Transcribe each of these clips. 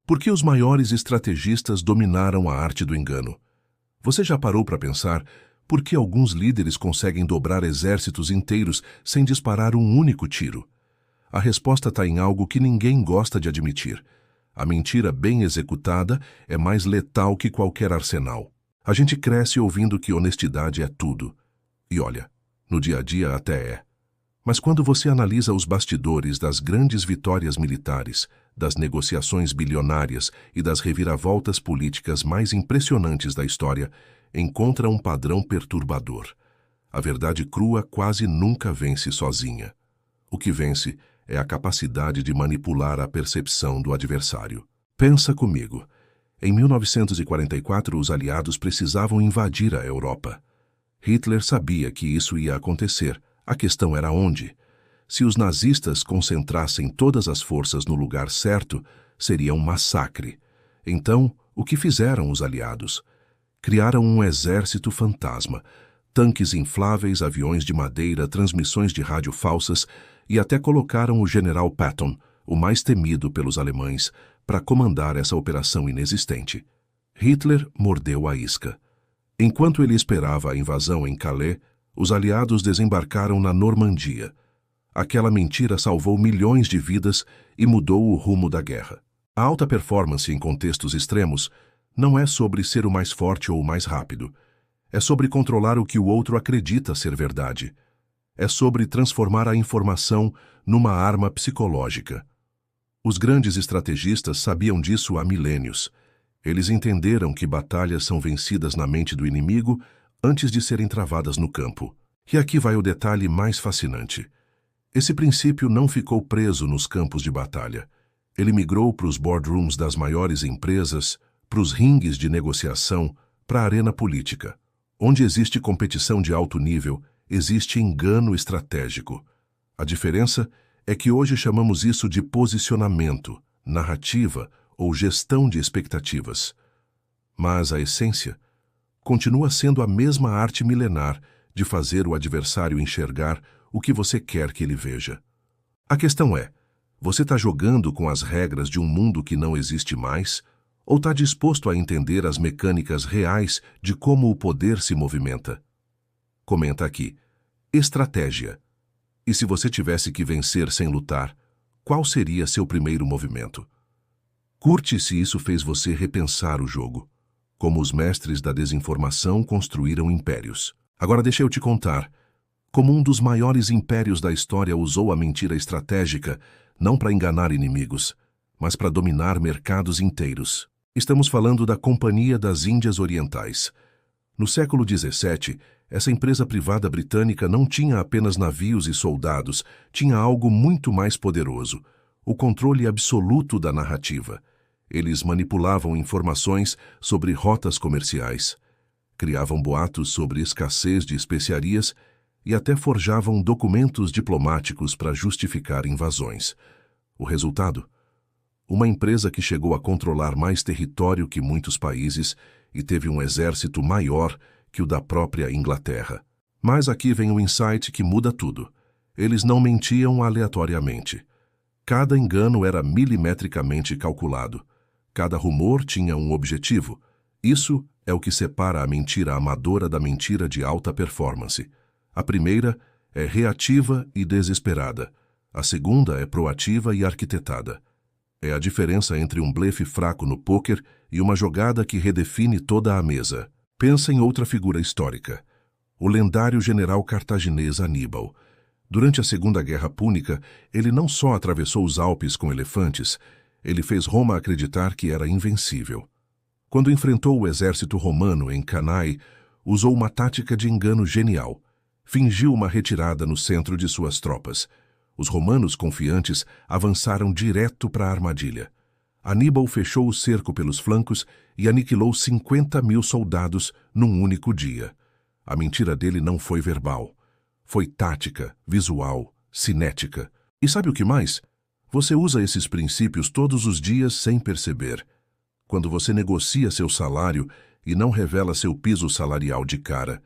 Por que os maiores estrategistas dominaram a arte do engano? Você já parou para pensar por que alguns líderes conseguem dobrar exércitos inteiros sem disparar um único tiro? A resposta está em algo que ninguém gosta de admitir. A mentira bem executada é mais letal que qualquer arsenal. A gente cresce ouvindo que honestidade é tudo. E olha, no dia a dia até é. Mas quando você analisa os bastidores das grandes vitórias militares, das negociações bilionárias e das reviravoltas políticas mais impressionantes da história, encontra um padrão perturbador. A verdade crua quase nunca vence sozinha. O que vence é a capacidade de manipular a percepção do adversário. Pensa comigo. Em 1944, os aliados precisavam invadir a Europa. Hitler sabia que isso ia acontecer. A questão era onde. Se os nazistas concentrassem todas as forças no lugar certo, seria um massacre. Então, o que fizeram os aliados? Criaram um exército fantasma, tanques infláveis, aviões de madeira, transmissões de rádio falsas e até colocaram o general Patton, o mais temido pelos alemães, para comandar essa operação inexistente. Hitler mordeu a isca. Enquanto ele esperava a invasão em Calais, os aliados desembarcaram na Normandia. Aquela mentira salvou milhões de vidas e mudou o rumo da guerra. A alta performance em contextos extremos não é sobre ser o mais forte ou o mais rápido. É sobre controlar o que o outro acredita ser verdade. É sobre transformar a informação numa arma psicológica. Os grandes estrategistas sabiam disso há milênios. Eles entenderam que batalhas são vencidas na mente do inimigo antes de serem travadas no campo. E aqui vai o detalhe mais fascinante. Esse princípio não ficou preso nos campos de batalha. Ele migrou para os boardrooms das maiores empresas, para os ringues de negociação, para a arena política. Onde existe competição de alto nível, existe engano estratégico. A diferença é que hoje chamamos isso de posicionamento, narrativa ou gestão de expectativas. Mas a essência continua sendo a mesma arte milenar de fazer o adversário enxergar o que você quer que ele veja. A questão é, você está jogando com as regras de um mundo que não existe mais, ou está disposto a entender as mecânicas reais de como o poder se movimenta? Comenta aqui. Estratégia. E se você tivesse que vencer sem lutar, qual seria seu primeiro movimento? Curte se isso fez você repensar o jogo. Como os mestres da desinformação construíram impérios. Agora deixa eu te contar. Como um dos maiores impérios da história usou a mentira estratégica, não para enganar inimigos, mas para dominar mercados inteiros. Estamos falando da Companhia das Índias Orientais. No século XVII, essa empresa privada britânica não tinha apenas navios e soldados, tinha algo muito mais poderoso: o controle absoluto da narrativa. Eles manipulavam informações sobre rotas comerciais, criavam boatos sobre escassez de especiarias e até forjavam documentos diplomáticos para justificar invasões. O resultado? Uma empresa que chegou a controlar mais território que muitos países e teve um exército maior que o da própria Inglaterra. Mas aqui vem o insight que muda tudo. Eles não mentiam aleatoriamente. Cada engano era milimetricamente calculado. Cada rumor tinha um objetivo. Isso é o que separa a mentira amadora da mentira de alta performance. A primeira é reativa e desesperada. A segunda é proativa e arquitetada. É a diferença entre um blefe fraco no pôquer e uma jogada que redefine toda a mesa. Pensa em outra figura histórica. O lendário general cartaginês Aníbal. Durante a Segunda Guerra Púnica, ele não só atravessou os Alpes com elefantes, ele fez Roma acreditar que era invencível. Quando enfrentou o exército romano em Cannae, usou uma tática de engano genial. Fingiu uma retirada no centro de suas tropas. Os romanos, confiantes, avançaram direto para a armadilha. Aníbal fechou o cerco pelos flancos e aniquilou 50.000 soldados num único dia. A mentira dele não foi verbal. Foi tática, visual, cinética. E sabe o que mais? Você usa esses princípios todos os dias sem perceber. Quando você negocia seu salário e não revela seu piso salarial de cara.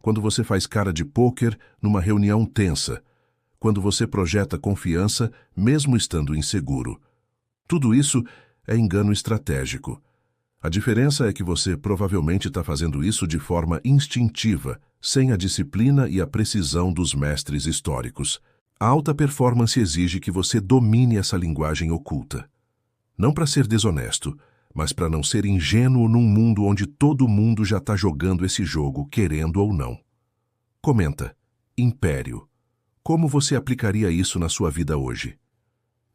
Quando você faz cara de pôquer numa reunião tensa. Quando você projeta confiança, mesmo estando inseguro. Tudo isso é engano estratégico. A diferença é que você provavelmente está fazendo isso de forma instintiva, sem a disciplina e a precisão dos mestres históricos. A alta performance exige que você domine essa linguagem oculta. Não para ser desonesto, mas para não ser ingênuo num mundo onde todo mundo já está jogando esse jogo, querendo ou não. Comenta: Império. Como você aplicaria isso na sua vida hoje?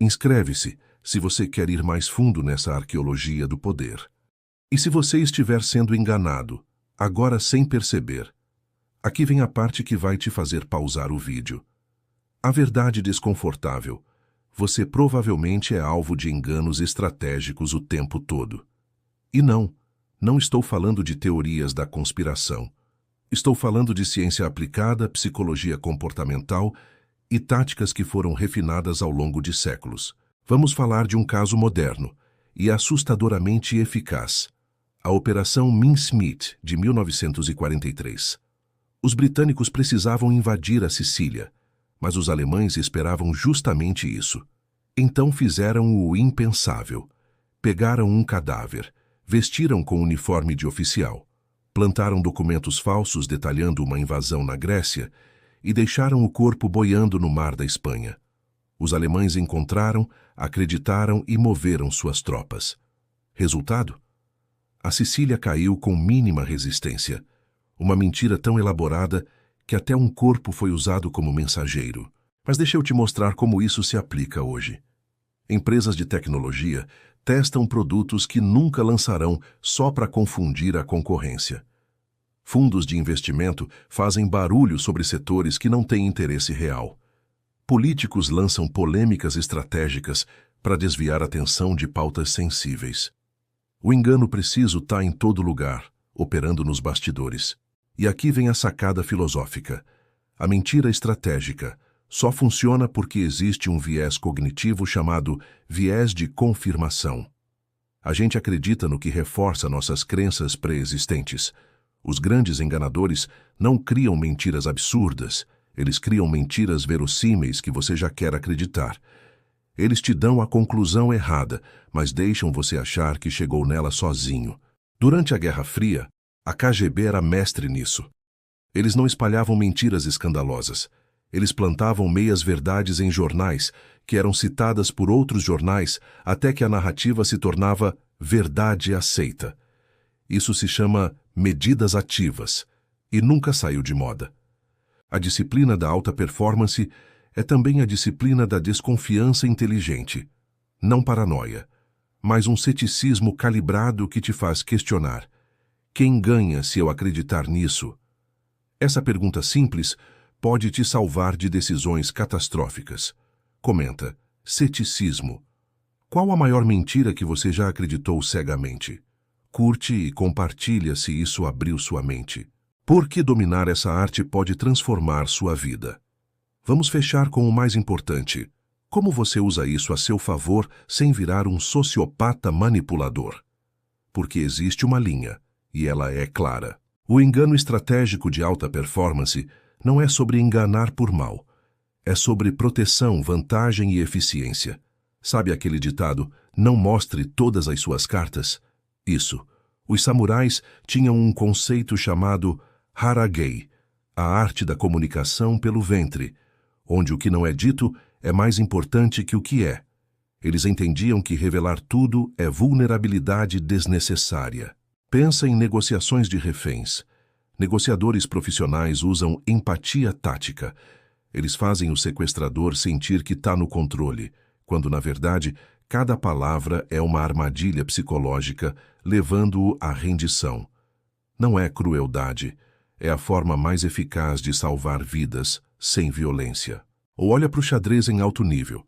Inscreve-se se você quer ir mais fundo nessa arqueologia do poder. E se você estiver sendo enganado, agora sem perceber, aqui vem a parte que vai te fazer pausar o vídeo. A verdade desconfortável: você provavelmente é alvo de enganos estratégicos o tempo todo. E não estou falando de teorias da conspiração. Estou falando de ciência aplicada, psicologia comportamental e táticas que foram refinadas ao longo de séculos. Vamos falar de um caso moderno e assustadoramente eficaz: a Operação Mincemeat, de 1943. Os britânicos precisavam invadir a Sicília, mas os alemães esperavam justamente isso. Então fizeram o impensável. Pegaram um cadáver, vestiram com uniforme de oficial, plantaram documentos falsos detalhando uma invasão na Grécia e deixaram o corpo boiando no mar da Espanha. Os alemães encontraram, acreditaram e moveram suas tropas. Resultado? A Sicília caiu com mínima resistência. Uma mentira tão elaborada que até um corpo foi usado como mensageiro. Mas deixa eu te mostrar como isso se aplica hoje. Empresas de tecnologia testam produtos que nunca lançarão só para confundir a concorrência. Fundos de investimento fazem barulho sobre setores que não têm interesse real. Políticos lançam polêmicas estratégicas para desviar a atenção de pautas sensíveis. O engano preciso está em todo lugar, operando nos bastidores. E aqui vem a sacada filosófica. A mentira estratégica só funciona porque existe um viés cognitivo chamado viés de confirmação. A gente acredita no que reforça nossas crenças pré-existentes. Os grandes enganadores não criam mentiras absurdas, eles criam mentiras verossímeis que você já quer acreditar. Eles te dão a conclusão errada, mas deixam você achar que chegou nela sozinho. Durante a Guerra Fria, a KGB era mestre nisso. Eles não espalhavam mentiras escandalosas. Eles plantavam meias-verdades em jornais, que eram citadas por outros jornais, até que a narrativa se tornava verdade aceita. Isso se chama medidas ativas, e nunca saiu de moda. A disciplina da alta performance é também a disciplina da desconfiança inteligente. Não paranoia, mas um ceticismo calibrado que te faz questionar: quem ganha se eu acreditar nisso? Essa pergunta simples pode te salvar de decisões catastróficas. Comenta: ceticismo. Qual a maior mentira que você já acreditou cegamente? Curte e compartilha se isso abriu sua mente. Porque dominar essa arte pode transformar sua vida. Vamos fechar com o mais importante: como você usa isso a seu favor sem virar um sociopata manipulador? Porque existe uma linha, e ela é clara. O engano estratégico de alta performance não é sobre enganar por mal. É sobre proteção, vantagem e eficiência. Sabe aquele ditado: não mostre todas as suas cartas? Isso. Os samurais tinham um conceito chamado haragei, a arte da comunicação pelo ventre, onde o que não é dito é mais importante que o que é. Eles entendiam que revelar tudo é vulnerabilidade desnecessária. Pensa em negociações de reféns. Negociadores profissionais usam empatia tática. Eles fazem o sequestrador sentir que está no controle, quando, na verdade, cada palavra é uma armadilha psicológica, levando-o à rendição. Não é crueldade, é a forma mais eficaz de salvar vidas sem violência. Ou olha para o xadrez em alto nível.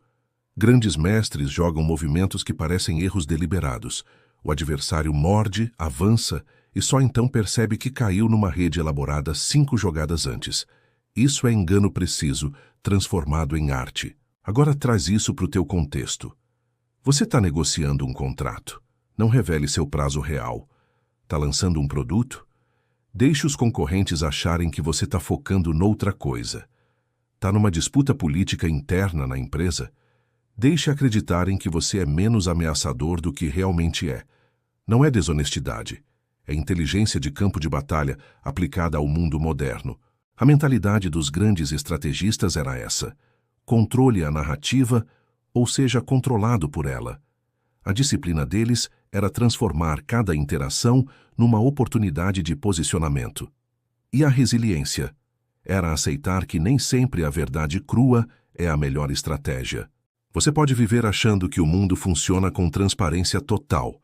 Grandes mestres jogam movimentos que parecem erros deliberados. O adversário morde, avança e só então percebe que caiu numa rede elaborada 5 jogadas antes. Isso é engano preciso, transformado em arte. Agora traz isso para o teu contexto. Você está negociando um contrato. Não revele seu prazo real. Está lançando um produto? Deixe os concorrentes acharem que você está focando noutra coisa. Está numa disputa política interna na empresa? Deixe acreditarem que você é menos ameaçador do que realmente é. Não é desonestidade. É inteligência de campo de batalha aplicada ao mundo moderno. A mentalidade dos grandes estrategistas era essa: controle a narrativa ou seja controlado por ela. A disciplina deles era transformar cada interação numa oportunidade de posicionamento. E a resiliência era aceitar que nem sempre a verdade crua é a melhor estratégia. Você pode viver achando que o mundo funciona com transparência total,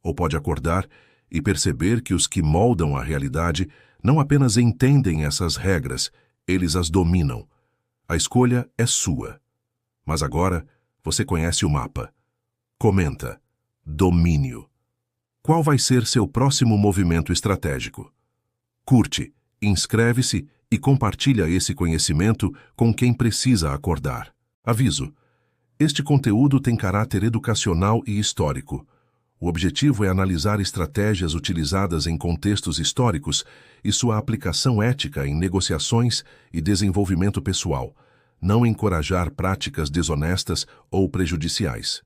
ou pode acordar e perceber que os que moldam a realidade não apenas entendem essas regras, eles as dominam. A escolha é sua. Mas agora você conhece o mapa. Comenta. Domínio. Qual vai ser seu próximo movimento estratégico? Curte, inscreve-se e compartilha esse conhecimento com quem precisa acordar. Aviso: este conteúdo tem caráter educacional e histórico. O objetivo é analisar estratégias utilizadas em contextos históricos e sua aplicação ética em negociações e desenvolvimento pessoal, não encorajar práticas desonestas ou prejudiciais.